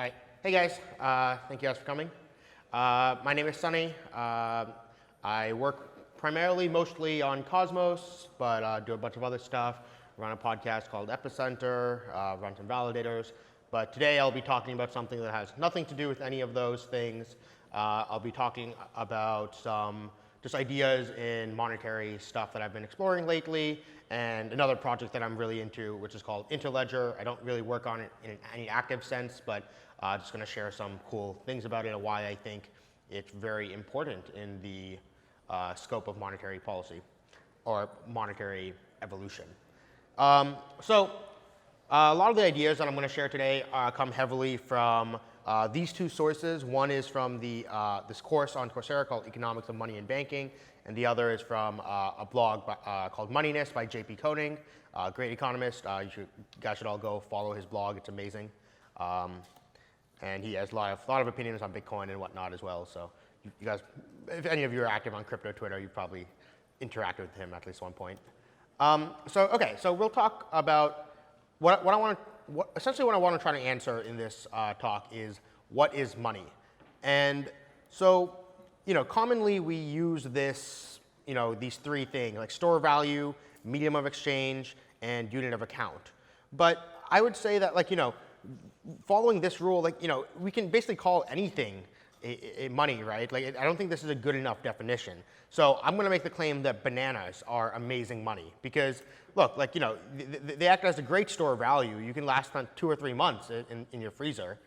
All right. Hey guys, thank you guys for coming. My name is Sunny. I work primarily, mostly on Cosmos, but do a bunch of other stuff. Run a podcast called Epicenter, run some validators. But today I'll be talking about something that has nothing to do with any of those things. I'll be talking about some just ideas in monetary stuff that I've been exploring lately, and another project that I'm really into, which is called Interledger. I don't really work on it in any active sense, but just going to share some cool things about it and why I think it's very important in the scope of monetary policy or monetary evolution. A lot of the ideas that I'm going to share today come heavily from these two sources. One is from this course on Coursera called Economics of Money and Banking, and the other is from a blog called Moneyness by JP Koning, great economist. You guys should all go follow his blog. It's amazing. And he has a lot of opinions on Bitcoin and whatnot as well. So you guys, if any of you are active on crypto Twitter, you probably interacted with him at least one point. So we'll talk about essentially what I want to try to answer in this talk is, what is money? And so, commonly we use this, these three things, like store value, medium of exchange, and unit of account. But I would say that, following this rule, we can basically call anything a money, right? I don't think this is a good enough definition. So I'm going to make the claim that bananas are amazing money because, look, they act as a great store of value. You can last 2 or 3 months in your freezer.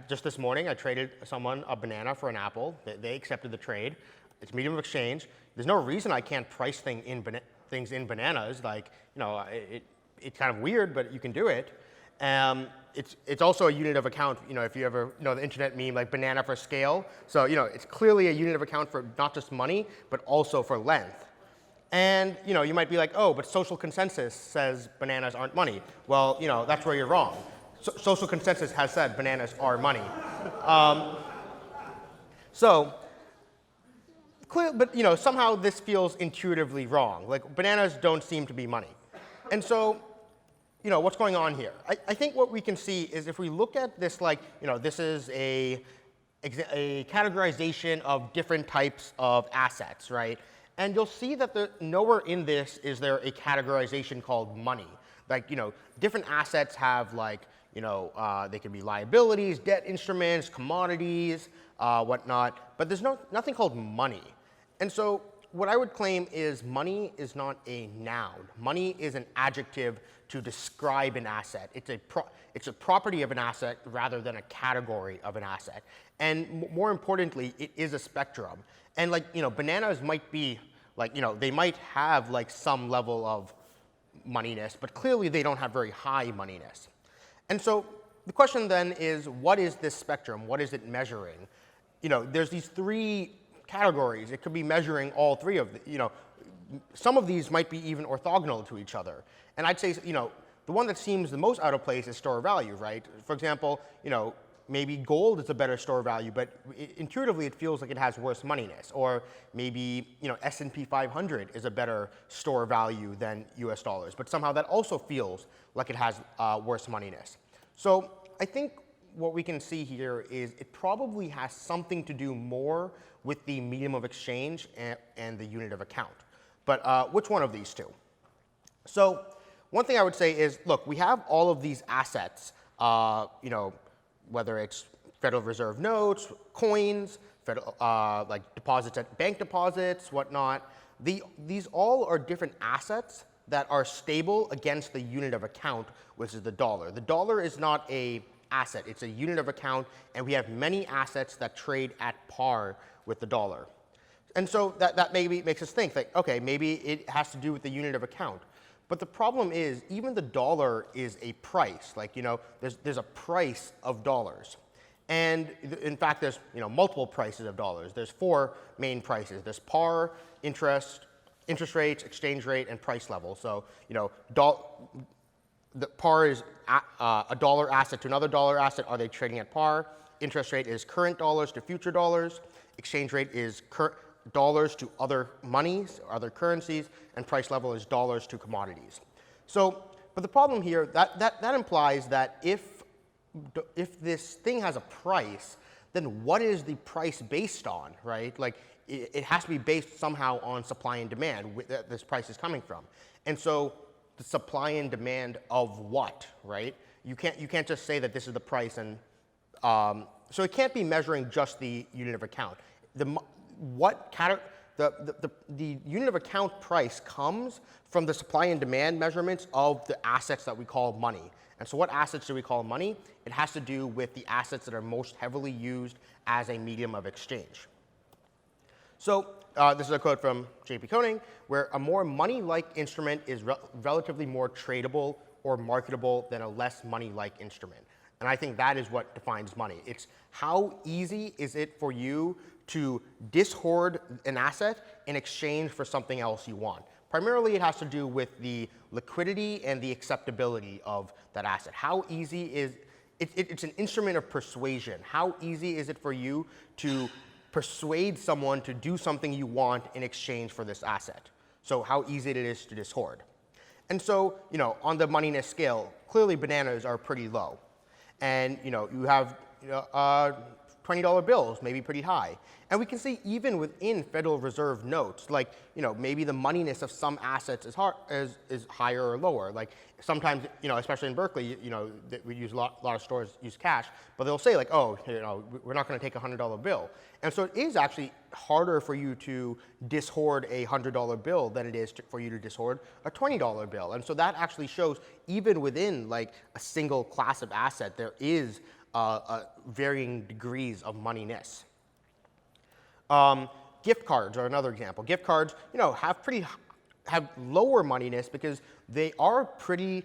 Just this morning, I traded someone a banana for an apple. They accepted the trade. It's medium of exchange. There's no reason I can't price things in bananas. It's kind of weird, but you can do it. It's also a unit of account, if you ever know the internet meme, like banana for scale. So, it's clearly a unit of account for not just money, but also for length. And, you might be like, oh, but social consensus says bananas aren't money. Well, that's where you're wrong. Social consensus has said bananas are money. But somehow this feels intuitively wrong. Bananas don't seem to be money. And so, what's going on here? I think what we can see is if we look at this this is a categorization of different types of assets, right? And you'll see that nowhere in this is there a categorization called money. Different assets have they can be liabilities, debt instruments, commodities, whatnot, but there's nothing called money. And so what I would claim is money is not a noun. Money is an adjective to describe an asset. It's a property of an asset rather than a category of an asset. And more importantly, it is a spectrum. And bananas might be they might have some level of moneyness, but clearly they don't have very high moneyness. And so the question then is, what is this spectrum? What is it measuring? There's these three categories. It could be measuring all three of some of these might be even orthogonal to each other. And I'd say, the one that seems the most out of place is store value, right? For example, maybe gold is a better store value, but intuitively it feels like it has worse moneyness. Or maybe, S&P 500 is a better store value than US dollars, but somehow that also feels like it has worse moneyness. So I think what we can see here is it probably has something to do more with the medium of exchange and the unit of account. But which one of these two? So one thing I would say is, look, we have all of these assets, whether it's Federal Reserve notes, coins, deposits at bank deposits, whatnot. These all are different assets that are stable against the unit of account, which is the dollar. The dollar is not a asset. It's a unit of account, and we have many assets that trade at par with the dollar. And so that maybe makes us think that, okay, maybe it has to do with the unit of account. But the problem is, even the dollar is a price. There's a price of dollars. And in fact, there's multiple prices of dollars. There's 4 main prices. There's par, interest rates, exchange rate, and price level. So the par is a dollar asset to another dollar asset. Are they trading at par? Interest rate is current dollars to future dollars. Exchange rate is dollars to other monies, other currencies, and price level is dollars to commodities. So but the problem here, that implies that if this thing has a price, then what is the price based on, right? Like, it has to be based somehow on supply and demand that this price is coming from. And so the supply and demand of what, right? You can't just say that this is the price, and so it can't be measuring just the unit of account. The unit of account price comes from the supply and demand measurements of the assets that we call money. And so what assets do we call money? It has to do with the assets that are most heavily used as a medium of exchange. So this is a quote from J.P. Koning, where a more money-like instrument is relatively more tradable or marketable than a less money-like instrument. And I think that is what defines money. It's how easy is it for you to dishoard an asset in exchange for something else you want. Primarily, it has to do with the liquidity and the acceptability of that asset. How easy is it's an instrument of persuasion. How easy is it for you to persuade someone to do something you want in exchange for this asset? So how easy it is to dishoard. And so, on the moneyness scale, clearly bananas are pretty low. And, you have $20 bills, maybe pretty high. And we can see even within Federal Reserve notes, like, maybe the moneyness of some assets is higher or lower. Like sometimes, especially in Berkeley, we use a lot of stores use cash, but they'll say like, oh, we're not going to take a $100 bill. And so it is actually harder for you to dishoard a $100 bill than it is for you to dishoard a $20 bill. And so that actually shows even within like a single class of asset, there is varying degrees of moneyness. Gift cards are another example. Gift cards, have lower moneyness because they are pretty,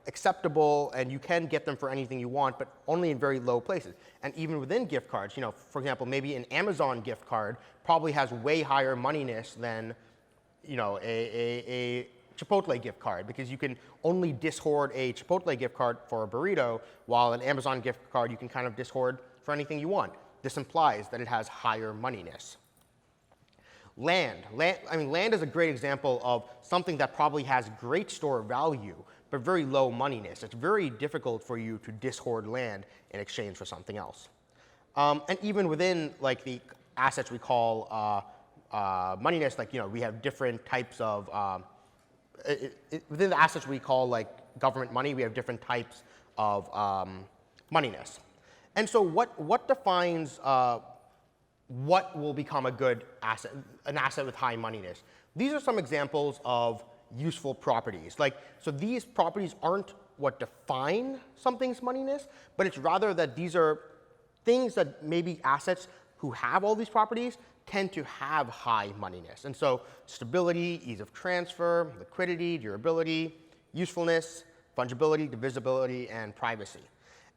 acceptable, and you can get them for anything you want, but only in very low places. And even within gift cards, for example, maybe an Amazon gift card probably has way higher moneyness than, a Chipotle gift card, because you can only dishoard a Chipotle gift card for a burrito, while an Amazon gift card you can kind of dishoard for anything you want. This implies that it has higher moneyness. Land is a great example of something that probably has great store value, but very low moneyness. It's very difficult for you to dishoard land in exchange for something else. And even within like the assets we call moneyness, like we have different types of within the assets we call like government money, we have different types of moneyness. And so what defines what will become a good asset, an asset with high moneyness? These are some examples of useful properties. So these properties aren't what define something's moneyness, but it's rather that these are things that maybe assets who have all these properties tend to have high moneyness. And so stability, ease of transfer, liquidity, durability, usefulness, fungibility, divisibility, and privacy.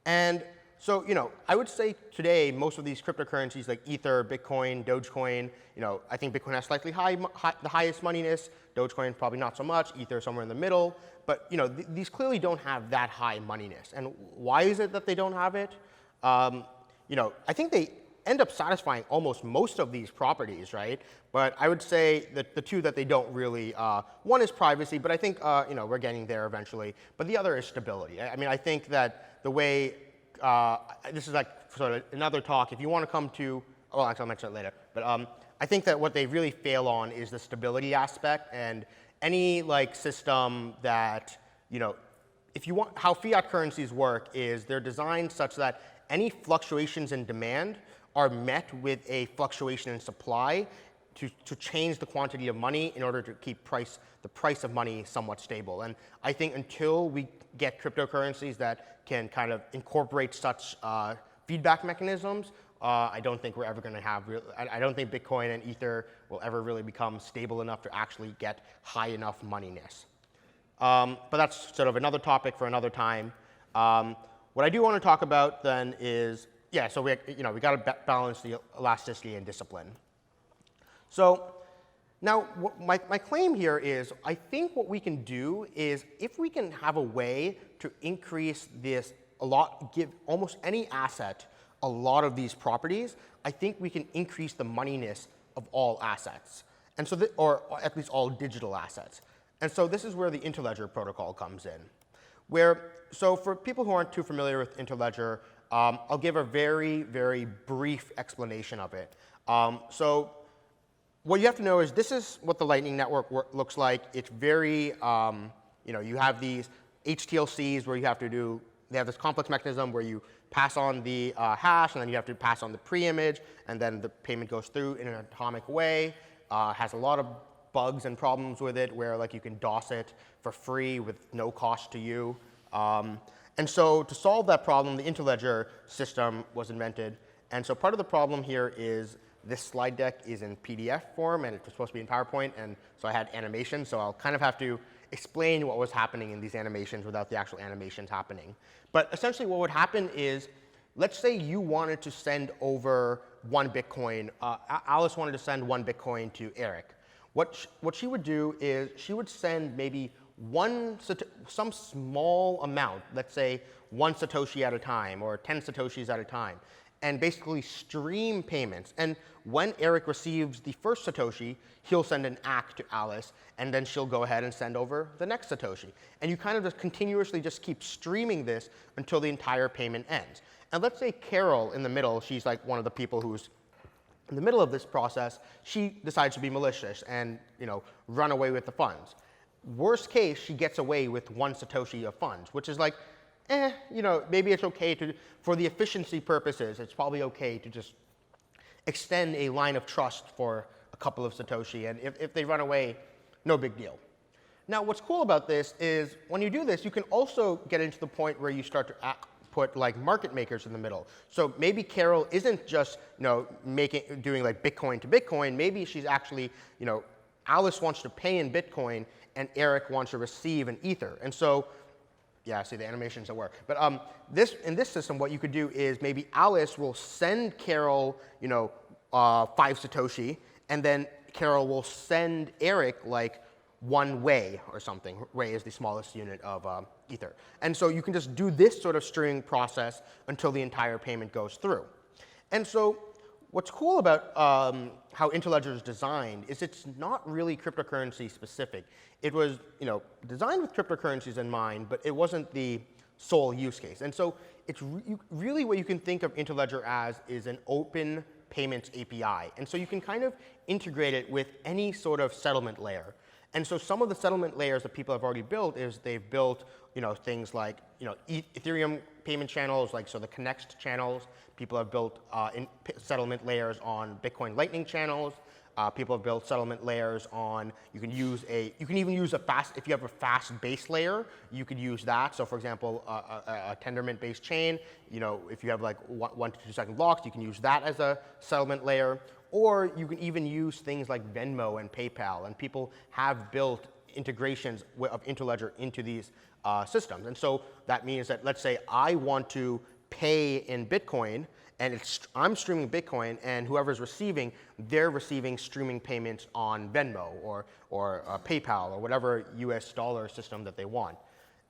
And so, I would say today most of these cryptocurrencies like Ether, Bitcoin, Dogecoin, I think Bitcoin has slightly the highest moneyness. Dogecoin probably not so much. Ether somewhere in the middle. But these clearly don't have that high moneyness. And why is it that they don't have it? I think they end up satisfying almost most of these properties, right? But I would say that the two that they don't really, one is privacy, but I think we're getting there eventually. But the other is stability. I think that the way this is like sort of another talk. If you want to come to, well, actually I'll mention it later. But I think that what they really fail on is the stability aspect, and any like system that, if you want, how fiat currencies work is they're designed such that any fluctuations in demand are met with a fluctuation in supply to change the quantity of money in order to keep the price of money somewhat stable. And I think until we get cryptocurrencies that can kind of incorporate such feedback mechanisms, I don't think we're ever going to have I don't think Bitcoin and Ether will ever really become stable enough to actually get high enough moneyness. But that's sort of another topic for another time. What I do want to talk about then is, so we got to balance the elasticity and discipline. So now my claim here is, I think what we can do is, if we can have a way to increase this give almost any asset a lot of these properties, I think we can increase the moneyness of all assets, and so or at least all digital assets. And so this is where the Interledger protocol comes in. So for people who aren't too familiar with Interledger, I'll give a very, very brief explanation of it. So what you have to know is this is what the Lightning Network looks like. It's very, you have these HTLCs where you have to do, they have this complex mechanism where you pass on the hash, and then you have to pass on the pre-image, and then the payment goes through in an atomic way. Has a lot of bugs and problems with it where like you can DOS it for free with no cost to you. And so to solve that problem, the Interledger system was invented. And so part of the problem here is this slide deck is in PDF form, and it was supposed to be in PowerPoint, and so I had animations, so I'll kind of have to explain what was happening in these animations without the actual animations happening. But essentially what would happen is, let's say you wanted to send over 1 Bitcoin. Alice wanted to send 1 Bitcoin to Eric. What she would do is she would send maybe some small amount, let's say 1 Satoshi at a time or 10 Satoshis at a time, and basically stream payments. And when Eric receives the first Satoshi, he'll send an ACK to Alice, and then she'll go ahead and send over the next Satoshi. And you kind of just continuously just keep streaming this until the entire payment ends. And let's say Carol in the middle, she's like one of the people who's in the middle of this process, she decides to be malicious and run away with the funds. Worst case, she gets away with 1 Satoshi of funds, which is like, maybe it's okay for the efficiency purposes, it's probably okay to just extend a line of trust for a couple of Satoshi, and if they run away, no big deal. Now, what's cool about this is when you do this, you can also get into the point where you start to put like market makers in the middle. So maybe Carol isn't just doing like Bitcoin to Bitcoin. Maybe she's actually Alice wants to pay in Bitcoin and Eric wants to receive in Ether. And so, yeah, see the animations at work. But in this system, what you could do is maybe Alice will send Carol 5 Satoshi, and then Carol will send Eric like 1 Wei or something. Wei is the smallest unit of Ether. And so you can just do this sort of string process until the entire payment goes through. And so what's cool about how Interledger is designed is it's not really cryptocurrency specific. It was designed with cryptocurrencies in mind, but it wasn't the sole use case. And so it's really what you can think of Interledger as is an open payments API. And so you can kind of integrate it with any sort of settlement layer. And so some of the settlement layers that people have already built is they've built things like Ethereum payment channels, like so the Connect channels. People have built settlement layers on Bitcoin Lightning channels. People have built settlement layers on. You can even use a fast, if you have a fast base layer, you could use that. So for example, a Tendermint based chain, if you have like 1 to 2 second blocks, you can use that as a settlement layer. Or you can even use things like Venmo and PayPal, and people have built integrations of Interledger into these systems. And so that means that, let's say I want to pay in Bitcoin, and I'm streaming Bitcoin, and whoever's receiving, they're receiving streaming payments on Venmo or PayPal or whatever US dollar system that they want.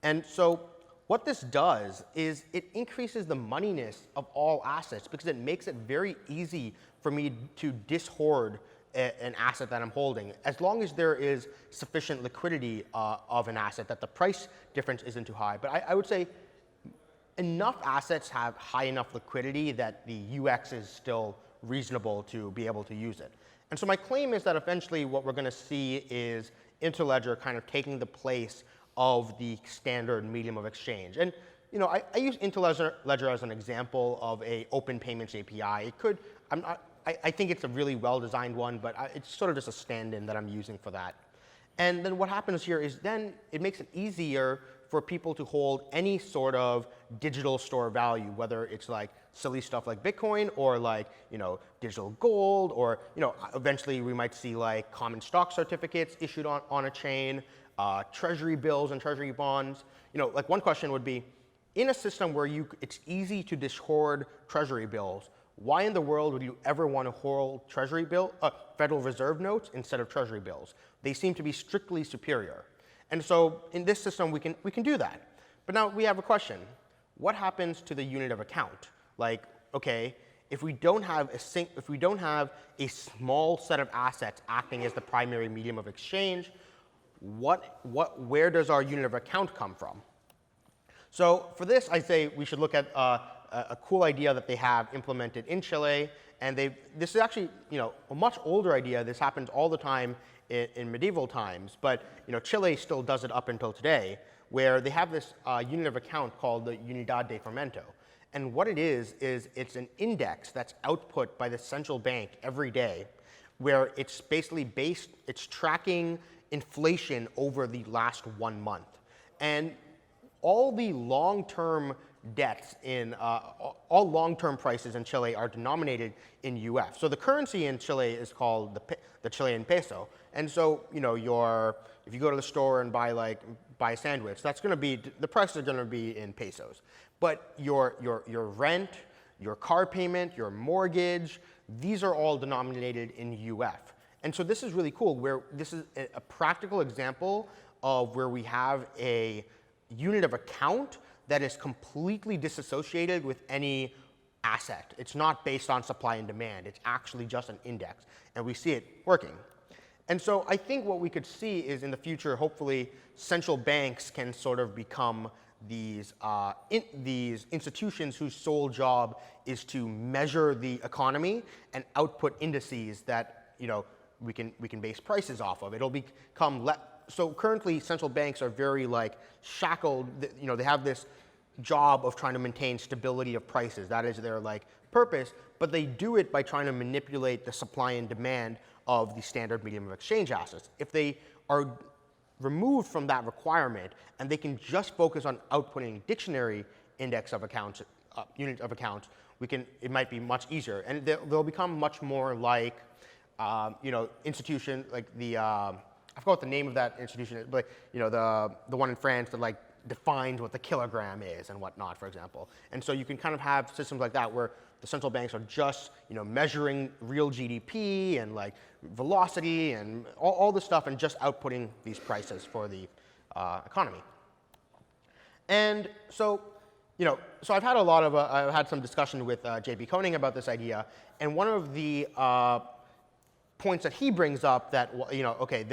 And so what this does is it increases the moneyness of all assets because it makes it very easy for me to dishoard an asset that I'm holding, as long as there is sufficient liquidity of an asset that the price difference isn't too high. But I would say enough assets have high enough liquidity that the UX is still reasonable to be able to use it. And so my claim is that eventually what we're going to see is Interledger kind of taking the place of the standard medium of exchange. And I use Interledger as an example of a open payments API. I think it's a really well-designed one, but it's sort of just a stand-in that I'm using for that. And then what happens here is then it makes it easier for people to hold any sort of digital store value, whether it's like silly stuff like Bitcoin or like digital gold, or eventually we might see like common stock certificates issued on a chain, treasury bills and treasury bonds. Like one question would be, in a system where it's easy to dishoard treasury bills, why in the world would you ever want to hold Federal Reserve notes instead of treasury bills? They seem to be strictly superior. And so in this system, we can do that. But now we have a question. What happens to the unit of account? Like, okay, if we don't have a small set of assets acting as the primary medium of exchange, where does our unit of account come from? So for this, I say we should look at a cool idea that they have implemented in Chile. And this is actually, a much older idea. This happens all the time in medieval times. But, Chile still does it up until today, where they have this unit of account called the Unidad de Fomento. And what it is it's an index that's output by the central bank every day, where it's basically it's tracking inflation over the last 1 month. And all the long-term debts in all long-term prices in Chile are denominated in UF. So the currency in Chile is called the Chilean peso. And so, if you go to the store and buy a sandwich, that's going to be, the prices are going to be in pesos. But your rent, your car payment, your mortgage, these are all denominated in UF. And so this is really cool, where this is a practical example of where we have a unit of account that is completely disassociated with any asset. It's not based on supply and demand. It's actually just an index. And we see it working. And so I think what we could see is in the future, hopefully, central banks can sort of become these institutions whose sole job is to measure the economy and output indices that we can base prices off of. It'll become so currently central banks are very shackled. They have this job of trying to maintain stability of prices. That is their purpose, but they do it by trying to manipulate the supply and demand of the standard medium of exchange assets. If they are removed from that requirement and they can just focus on outputting dictionary index of accounts, unit of accounts, it might be much easier, and they'll become much more like institution like the I forgot what the name of that institution is, but the one in France that defines what the kilogram is and whatnot, for example. And so you can kind of have systems like that where the central banks are just measuring real GDP and velocity and all this stuff and just outputting these prices for the economy. And so so I've had I've had some discussion with J.B. Koning about this idea, and one of the points that he brings up that, okay,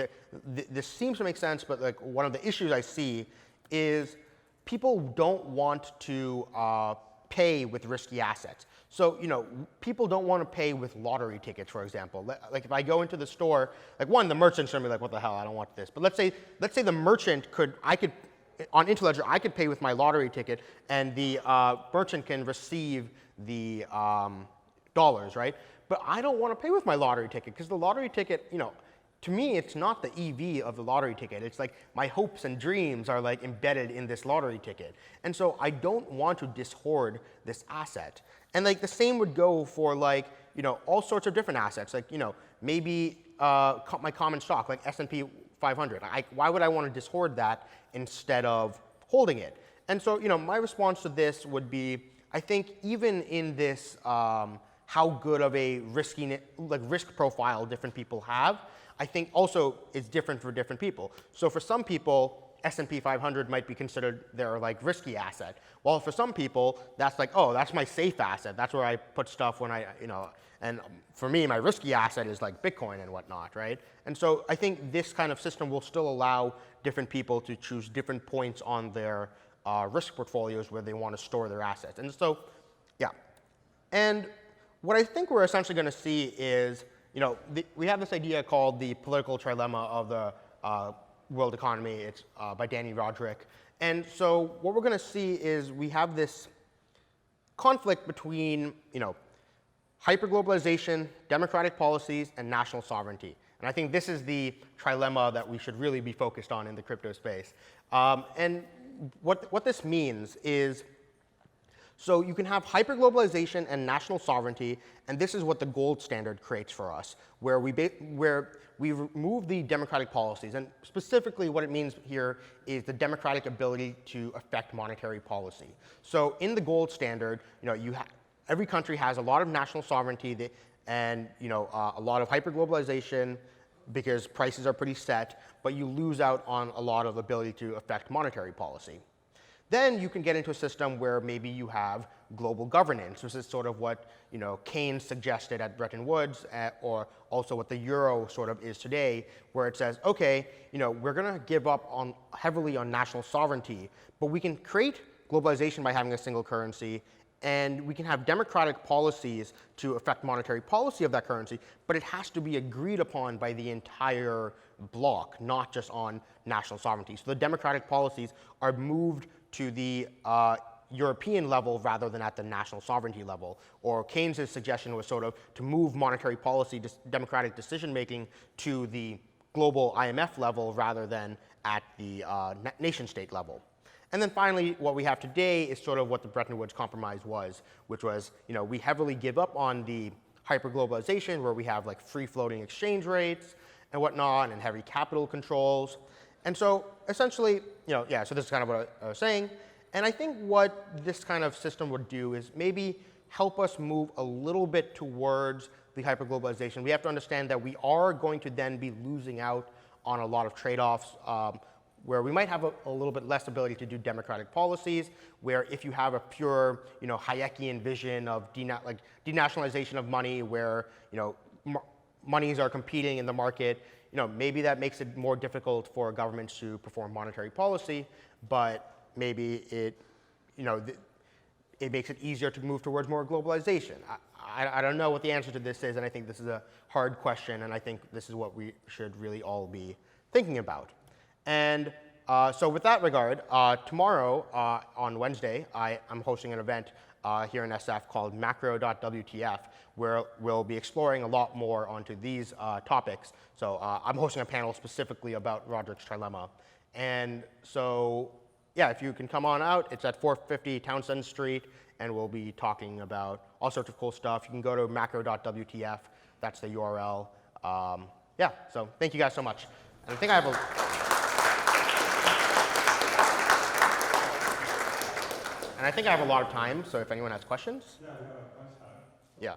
this seems to make sense, but one of the issues I see is people don't want to pay with risky assets. So, people don't want to pay with lottery tickets, for example. If I go into the store, the merchant's going to be like, what the hell, I don't want this. But let's say the merchant on Interledger, I could pay with my lottery ticket, and the merchant can receive the dollars, right? But I don't want to pay with my lottery ticket, because the lottery ticket, to me, it's not the EV of the lottery ticket. It's my hopes and dreams are embedded in this lottery ticket. And so I don't want to dishoard this asset. And the same would go for all sorts of different assets. Maybe my common stock, S&P 500. Why would I want to dishoard that instead of holding it? And so, my response to this would be, I think even in this how good of a risk profile different people have, I think also is different for different people. So for some people, S&P 500 might be considered their risky asset. While for some people, that's oh, that's my safe asset. That's where I put stuff when and for me, my risky asset is Bitcoin and whatnot, right? And so I think this kind of system will still allow different people to choose different points on their risk portfolios where they want to store their assets. And so, yeah. And what I think we're essentially going to see is, we have this idea called the political trilemma of the world economy. It's by Danny Roderick. And so what we're going to see is we have this conflict between, hyperglobalization, democratic policies, and national sovereignty. And I think this is the trilemma that we should really be focused on in the crypto space. And what this means is, so you can have hyperglobalization and national sovereignty, and this is what the gold standard creates for us, where we remove the democratic policies. And specifically what it means here is the democratic ability to affect monetary policy. So in the gold standard, every country has a lot of national sovereignty and a lot of hyperglobalization because prices are pretty set, but you lose out on a lot of ability to affect monetary policy. Then you can get into a system where maybe you have global governance. This is sort of what Keynes suggested at Bretton Woods, or also what the euro sort of is today, where it says, okay, we're going to give up heavily on national sovereignty, but we can create globalization by having a single currency, and we can have democratic policies to affect monetary policy of that currency, but it has to be agreed upon by the entire bloc, not just on national sovereignty. So the democratic policies are moved to the European level rather than at the national sovereignty level. Or Keynes' suggestion was sort of to move monetary policy, democratic decision-making to the global IMF level rather than at the nation-state level. And then finally, what we have today is sort of what the Bretton Woods Compromise was, which was, we heavily give up on the hyperglobalization, where we have like free-floating exchange rates and whatnot, and heavy capital controls. And so essentially, so this is kind of what I was saying. And I think what this kind of system would do is maybe help us move a little bit towards the hyperglobalization. We have to understand that we are going to then be losing out on a lot of trade-offs, where we might have a little bit less ability to do democratic policies, where if you have a pure, Hayekian vision of denationalization of money, where, monies are competing in the market, maybe that makes it more difficult for governments to perform monetary policy, but maybe it makes it easier to move towards more globalization. I don't know what the answer to this is, and I think this is a hard question, and I think this is what we should really all be thinking about. And so with that regard, tomorrow on Wednesday, I'm hosting an event here in SF called macro.wtf, where we'll be exploring a lot more onto these topics. So I'm hosting a panel specifically about Roderick's trilemma. And so, yeah, if you can come on out, it's at 450 Townsend Street, and we'll be talking about all sorts of cool stuff. You can go to macro.wtf. That's the URL. Yeah, so thank you guys so much. And I think I have a lot of time, so if anyone has questions. Yeah, we have a bunch of time. Yeah.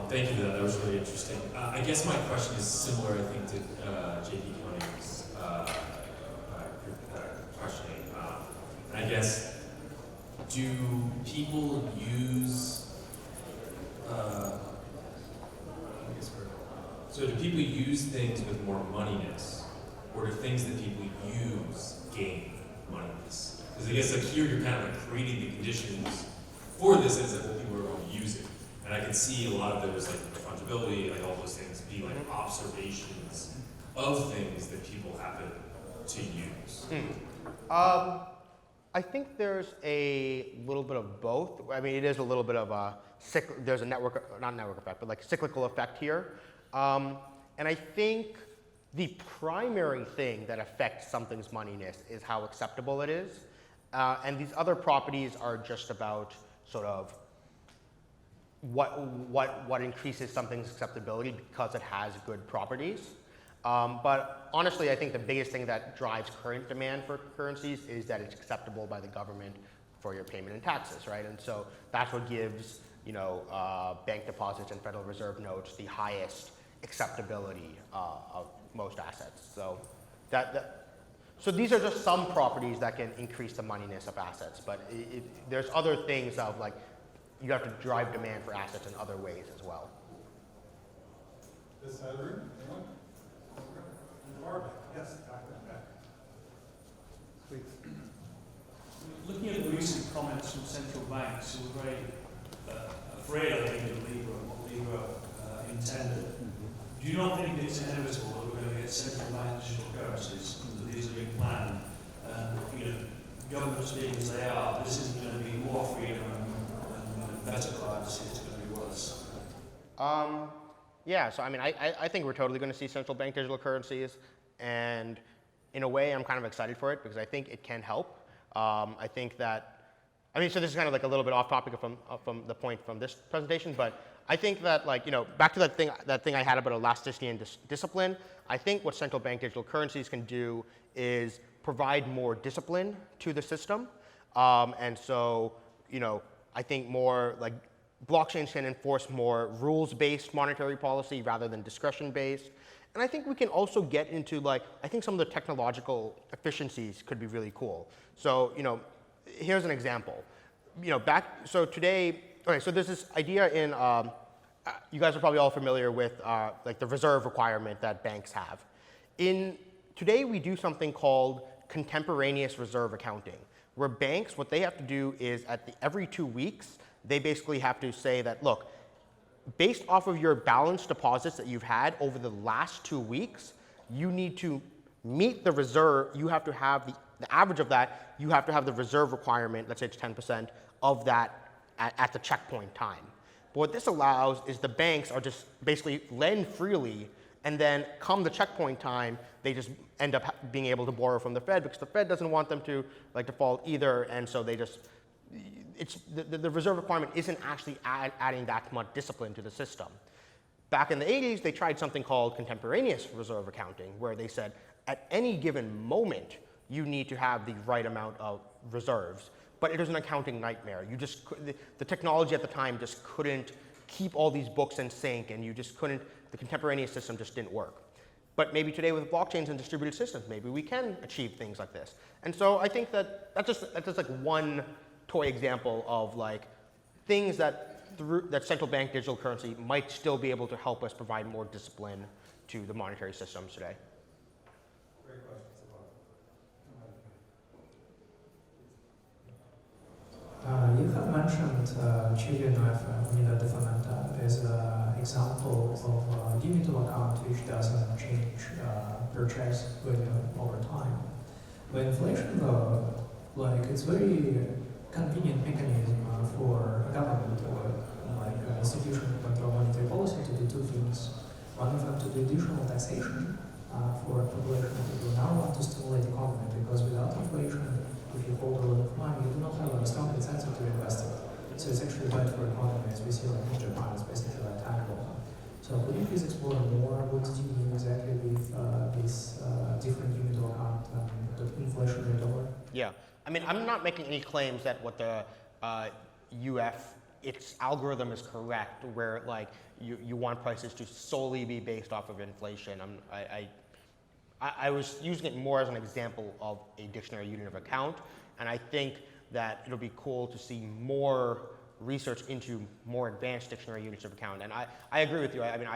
Thank you for that. That was really interesting. I guess my question is similar, I think, to J.P. Koenig's questioning. I guess, do people use, do people use things with more moneyness, or do things that people use gain moneyness? Because I guess here you're kind of creating the conditions for this, as that people are going to use it. And I can see a lot of those, like fungibility, like all those things, be like observations of things that people happen to use. I think there's a little bit of both. I mean, it is a little bit of a there's a not network effect, but like cyclical effect here. And I think the primary thing that affects something's moneyness is how acceptable it is. And these other properties are just about sort of what increases something's acceptability because it has good properties. But honestly, I think the biggest thing that drives current demand for currencies is that it's acceptable by the government for your payment and taxes, right? And so that's what gives bank deposits and Federal Reserve notes the highest acceptability of most assets. So so these are just some properties that can increase the moneyness of assets, but there's other things of like you have to drive demand for assets in other ways as well. This side of the room, anyone? Yes, back. Please. Looking at the recent comments from central banks, who were very afraid, I think, of Libra and what Libra intended. Do you not think it's inevitable that we're going to get central bank digital currencies, that these are being planned, and governments being as they are, this isn't going to be more freedom and better privacy, it's going to be worse? Yeah, so I mean, I think we're totally going to see central bank digital currencies, and in a way, I'm kind of excited for it because I think it can help. I think that, so this is kind of like a little bit off topic from the point from this presentation, but I think that back to that thing I had about elasticity and discipline, I think what central bank digital currencies can do is provide more discipline to the system. And so, I think more like blockchains can enforce more rules-based monetary policy rather than discretion-based. And I think we can also get into like, I think some of the technological efficiencies could be really cool. So, here's an example. So today, okay, so there's this idea in, you guys are probably all familiar with like the reserve requirement that banks have. Today we do something called contemporaneous reserve accounting, where banks, what they have to do is every 2 weeks, they basically have to say that, look, based off of your balance deposits that you've had over the last 2 weeks, you need to meet the reserve, you have to have the average of that, you have to have the reserve requirement, let's say it's 10% of that at the checkpoint time. But what this allows is the banks are just basically lend freely, and then come the checkpoint time, they just end up being able to borrow from the Fed because the Fed doesn't want them to default either, and so they just, the reserve requirement isn't actually adding that much discipline to the system. Back in the 80s, they tried something called contemporaneous reserve accounting, where they said at any given moment, you need to have the right amount of reserves. But it was an accounting nightmare. The technology at the time just couldn't keep all these books in sync, and the contemporaneous system just didn't work. But maybe today with blockchains and distributed systems, maybe we can achieve things like this. And so I think that's just like one toy example of like things that central bank digital currency might still be able to help us provide more discipline to the monetary systems today. Great question. You have mentioned Children in the development as an example of a unit of account which doesn't change purchase value over time. But inflation, though, it's very convenient mechanism for a government or institution to control monetary policy to do two things. One of them to do additional taxation for a population of people now want to stimulate the economy, because without inflation, if you hold a lot of money, you do not have a strong incentive to invest it. So it's actually bad for economy, as we see like in Japan, it's basically like taxable. So could you please explore more what do you mean exactly with this different unit of account and the inflationary dollar? Yeah, I mean, I'm not making any claims that what the its algorithm is correct, where like you want prices to solely be based off of inflation. I was using it more as an example of a dictionary unit of account, and I think that it'll be cool to see more research into more advanced dictionary units of account. And I agree with you. I mean,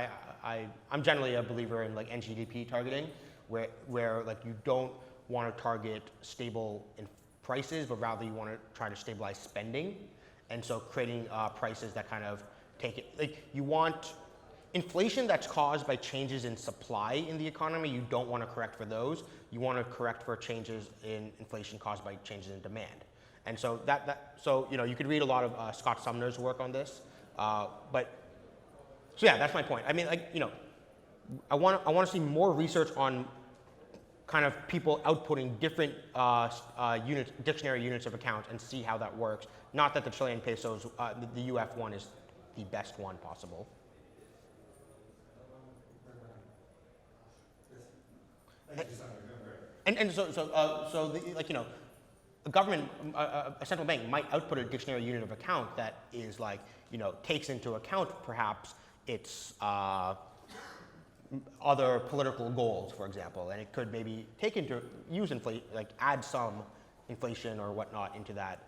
I'm generally a believer in like NGDP targeting, where like you don't want to target stable in prices, but rather you want to try to stabilize spending. And so creating prices that kind of take it, like you want inflation that's caused by changes in supply in the economy, you don't want to correct for those. You want to correct for changes in inflation caused by changes in demand. And so so you could read a lot of Scott Sumner's work on this. So yeah, that's my point. I mean, like, I want to see more research on kind of people outputting different dictionary units of account and see how that works. Not that the Chilean pesos, the UF one is the best one possible. And so a government, a central bank might output a dictionary unit of account that is like, takes into account perhaps its other political goals, for example, and it could maybe use inflation, like add some inflation or whatnot into that.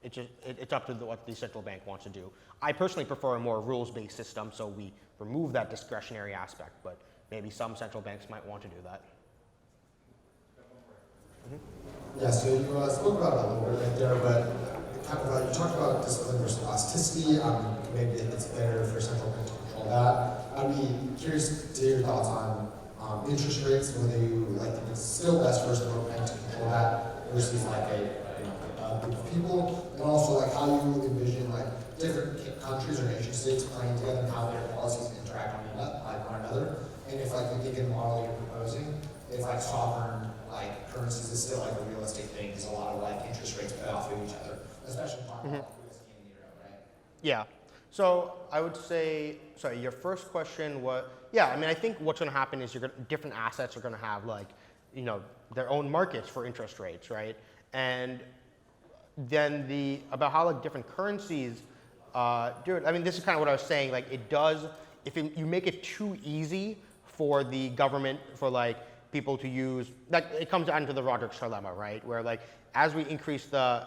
It's up to what the central bank wants to do. I personally prefer a more rules-based system, so we remove that discretionary aspect, but maybe some central banks might want to do that. Yeah, so you spoke about it a little bit right there, but kind of you talked about discipline versus elasticity. Maybe it's better for central bank to control that. I'd be curious to hear your thoughts on interest rates, whether you think it's still best for a central bank to control that versus like a group of people, and also like how you envision like different countries or nation states playing together and how their policies interact on one another, and if like the given model you're proposing, if like sovereign currencies is still like a realistic thing, because a lot of like interest rates play off of each other, especially talking about USD and the euro, right? Yeah. So I would say, sorry, your first question was, yeah, I mean, I think what's going to happen is different assets are going to have like, their own markets for interest rates, right? And then about how like different currencies do it. I mean, this is kind of what I was saying. Like it does, if you make it too easy for the government, for like people to use, like it comes down to the Roderick's trilemma, right? Where like as we increase the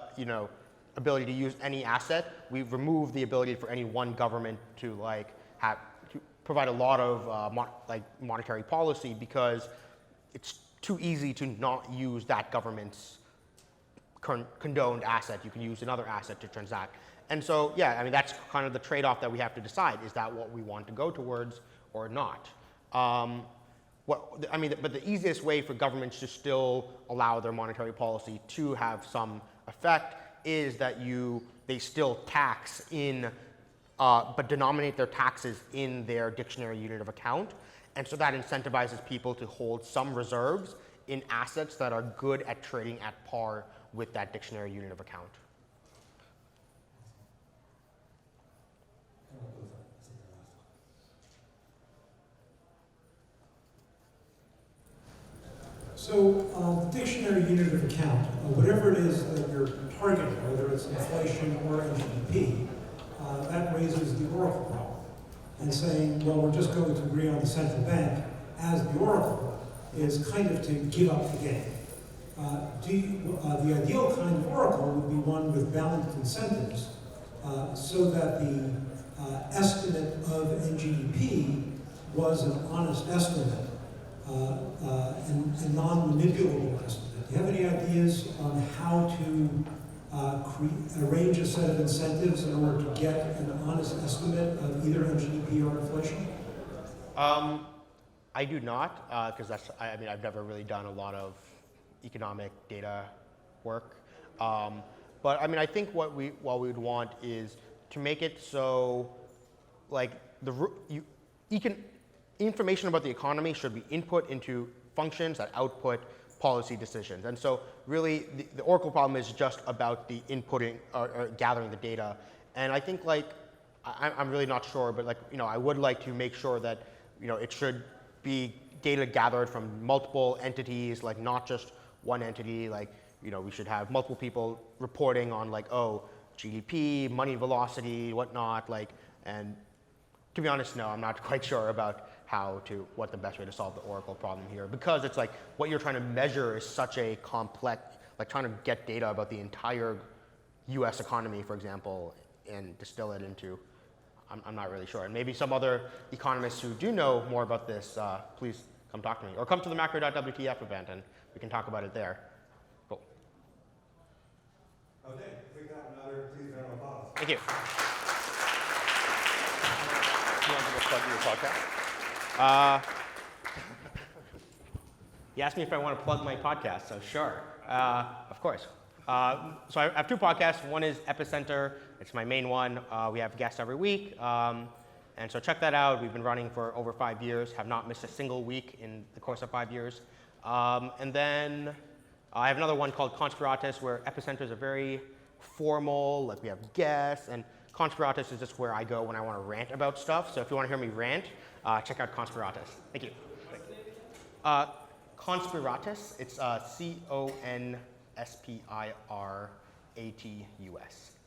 ability to use any asset, we remove the ability for any one government to like have to provide a lot of monetary policy, because it's too easy to not use that government's condoned asset. You can use another asset to transact. And so, yeah, I mean, that's kind of the trade-off that we have to decide. Is that what we want to go towards or not? But the easiest way for governments to still allow their monetary policy to have some effect is that they still tax in, but denominate their taxes in their dictionary unit of account. And so that incentivizes people to hold some reserves in assets that are good at trading at par with that dictionary unit of account. So the dictionary unit of account, whatever it is that you're targeting, whether it's inflation or GDP, that raises the Oracle problem. And saying, well, we're just going to agree on the central bank as the Oracle is kind of to give up the game. The ideal kind of Oracle would be one with balanced incentives so that the estimate of NGDP was an honest estimate and non-manipulable estimate. Do you have any ideas on how to arrange a set of incentives in order to get an honest estimate of either NGDP or inflation? I do not, because I've never really done a lot of economic data work. But I mean, I think what we would want is to make it so, like, information about the economy should be input into functions that output policy decisions. And so really the Oracle problem is just about the inputting or gathering the data. And I think like, I'm really not sure, but like, I would like to make sure that, it should be data gathered from multiple entities, like not just one entity. Like, we should have multiple people reporting on like, oh, GDP, money velocity, whatnot, like, and to be honest, no, I'm not quite sure about what the best way to solve the Oracle problem here, because it's like what you're trying to measure is such a complex, like trying to get data about the entire US economy, for example, and distill it into, I'm not really sure. And maybe some other economists who do know more about this, please come talk to me, or come to the macro.wtf event and we can talk about it there. Cool. Okay, if we got another, please round of applause. Thank you. You want to go plug your podcast? You asked me if I want to plug my podcast, so sure, of course. So I have two podcasts. One is Epicenter. It's my main one. We have guests every week, and so check that out. We've been running for over 5 years, have not missed a single week in the course of 5 years. And then I have another one called Conspiratus, where Epicenter is a very formal, like we have guests, and Conspiratus is just where I go when I want to rant about stuff. So if you want to hear me rant, check out Conspiratus. Thank you. Conspiratus, it's CONSPIRATUS.